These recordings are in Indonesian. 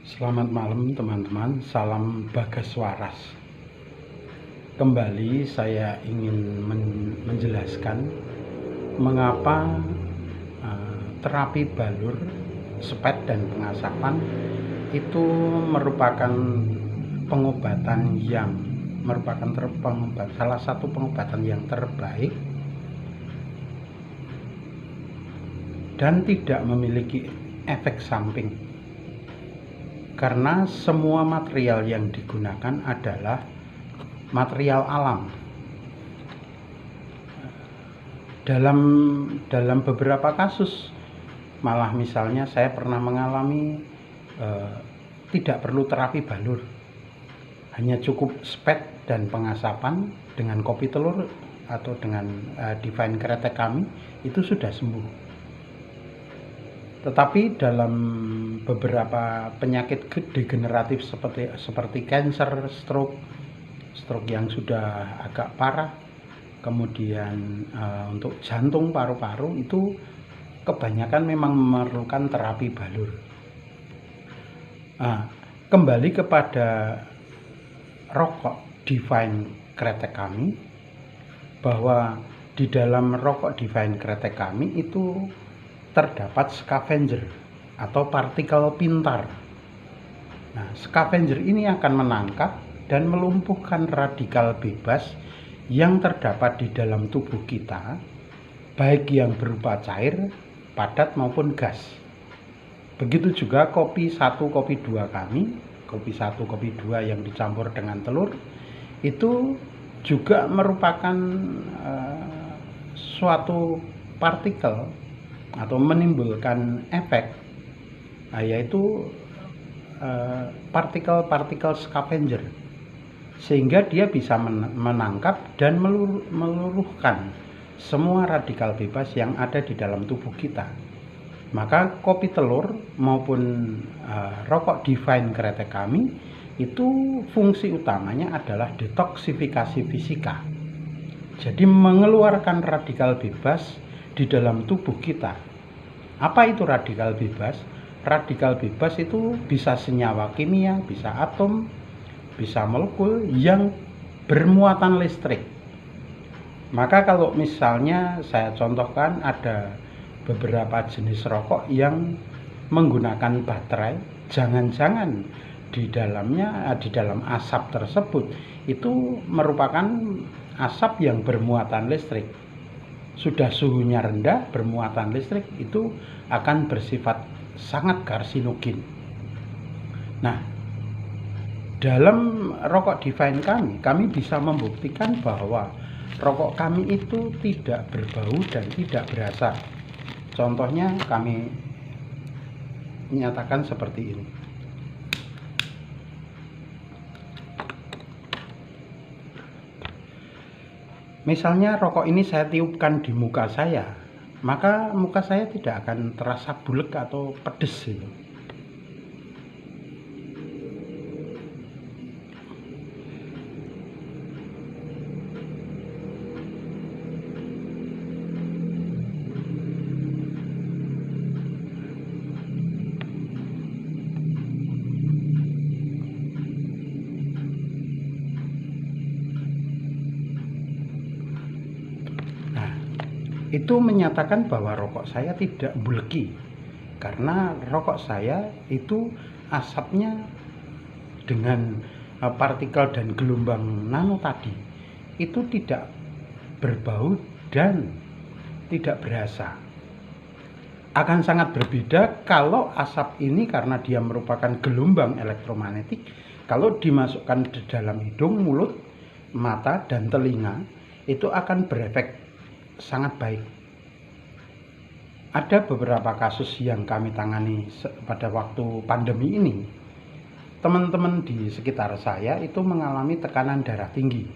Selamat malam teman-teman, salam Bagas Waras. Kembali saya ingin menjelaskan mengapa terapi balur, spet dan pengasapan itu merupakan pengobatan yang salah satu pengobatan yang terbaik dan tidak memiliki efek samping. Karena semua material yang digunakan adalah material alam. Dalam beberapa kasus, malah misalnya saya pernah mengalami tidak perlu terapi balur, hanya cukup spet dan pengasapan dengan kopi telur atau dengan Divine Kretek kami itu sudah sembuh. Tetapi dalam beberapa penyakit degeneratif seperti cancer, stroke yang sudah agak parah, kemudian untuk jantung, paru-paru itu kebanyakan memang memerlukan terapi balur. Kembali kepada rokok Divine Kretek kami, bahwa di dalam rokok Divine Kretek kami itu terdapat scavenger atau partikel pintar. Nah, scavenger ini akan menangkap dan melumpuhkan radikal bebas yang terdapat di dalam tubuh kita, baik yang berupa cair, padat maupun gas. Begitu juga kopi 1, kopi 2 kami, kopi 1, kopi 2 yang dicampur dengan telur, itu juga merupakan suatu partikel atau menimbulkan efek, yaitu partikel-partikel scavenger, sehingga dia bisa menangkap dan meluruhkan semua radikal bebas yang ada di dalam tubuh kita. Maka kopi telur maupun rokok Divine Kretek kami itu fungsi utamanya adalah detoksifikasi fisika, jadi mengeluarkan radikal bebas di dalam tubuh kita. Apa itu radikal bebas? Radikal bebas itu bisa senyawa kimia, bisa atom, bisa molekul yang bermuatan listrik. Maka kalau misalnya saya contohkan, ada beberapa jenis rokok yang menggunakan baterai, jangan-jangan di dalam asap tersebut itu merupakan asap yang bermuatan listrik. Sudah suhunya rendah, bermuatan listrik, itu akan bersifat sangat karsinogen. Nah, dalam rokok Divine kami bisa membuktikan bahwa rokok kami itu tidak berbau dan tidak berasa. Contohnya kami menyatakan seperti ini. Misalnya rokok ini saya tiupkan di muka saya, maka muka saya tidak akan terasa buleg atau pedes gitu. Itu menyatakan bahwa rokok saya tidak bulky, karena rokok saya itu asapnya dengan partikel dan gelombang nano tadi itu tidak berbau dan tidak berasa. Akan sangat berbeda kalau asap ini, karena dia merupakan gelombang elektromagnetik, kalau dimasukkan di dalam hidung, mulut, mata, dan telinga, itu akan berefek sangat baik. Ada beberapa kasus yang kami tangani pada waktu pandemi ini. Teman-teman di sekitar saya itu mengalami tekanan darah tinggi.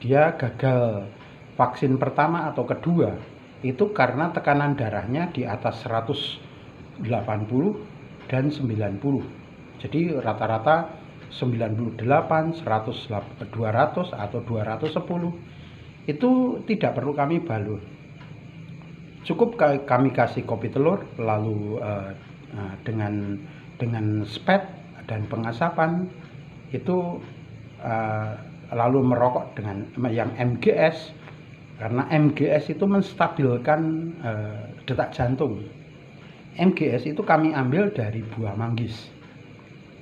Dia gagal vaksin pertama atau kedua itu karena tekanan darahnya di atas 180 dan 90. Jadi rata-rata 98, 100, 200 atau 210. Itu tidak perlu kami balur, cukup kami kasih kopi telur, lalu dengan dengan sped dan pengasapan itu lalu merokok dengan yang MGS, karena MGS itu menstabilkan detak jantung. MGS itu kami ambil dari buah manggis.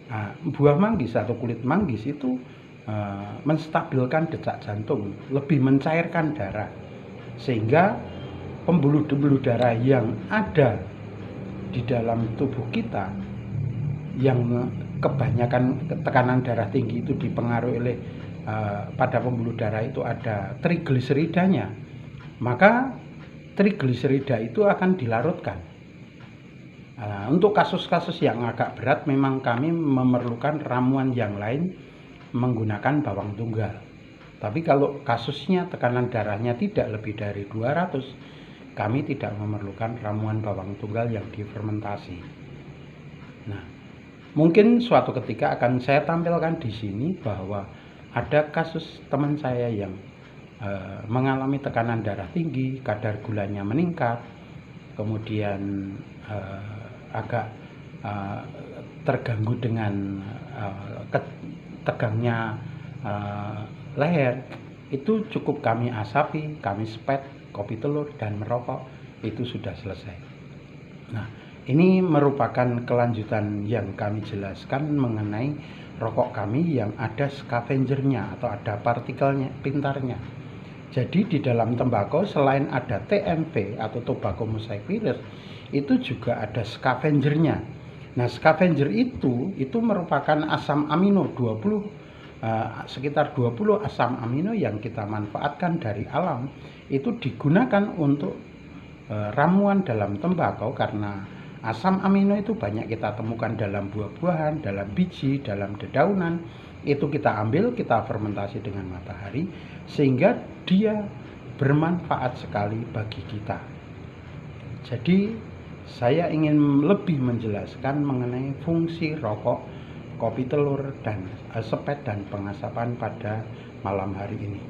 Nah, buah manggis atau kulit manggis itu menstabilkan detak jantung, lebih mencairkan darah, sehingga pembuluh-pembuluh darah yang ada di dalam tubuh kita yang kebanyakan tekanan darah tinggi itu dipengaruhi oleh pada pembuluh darah itu ada trigliseridanya, maka trigliserida itu akan dilarutkan. Untuk kasus-kasus yang agak berat memang kami memerlukan ramuan yang lain menggunakan bawang tunggal. Tapi kalau kasusnya tekanan darahnya tidak lebih dari 200, kami tidak memerlukan ramuan bawang tunggal yang difermentasi. Nah, mungkin suatu ketika akan saya tampilkan di sini bahwa ada kasus teman saya yang mengalami tekanan darah tinggi, kadar gulanya meningkat, kemudian agak terganggu dengan tegangnya leher. Itu cukup kami asapi, kami sped, kopi telur, dan merokok, itu sudah selesai. Nah, ini merupakan kelanjutan yang kami jelaskan mengenai rokok kami yang ada scavengernya atau ada partikelnya, pintarnya. Jadi di dalam tembakau selain ada TMV atau tobacco mosaic virus, itu juga ada scavengernya. Nah, scavenger itu merupakan asam amino sekitar 20 asam amino yang kita manfaatkan dari alam, itu digunakan untuk ramuan dalam tembakau, karena asam amino itu banyak kita temukan dalam buah-buahan, dalam biji, dalam dedaunan. Itu kita ambil, kita fermentasi dengan matahari, sehingga dia bermanfaat sekali bagi kita. Jadi saya ingin lebih menjelaskan mengenai fungsi rokok, kopi telur, dan sped dan pengasapan pada malam hari ini.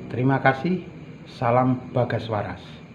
Terima kasih. Salam Bagas Waras.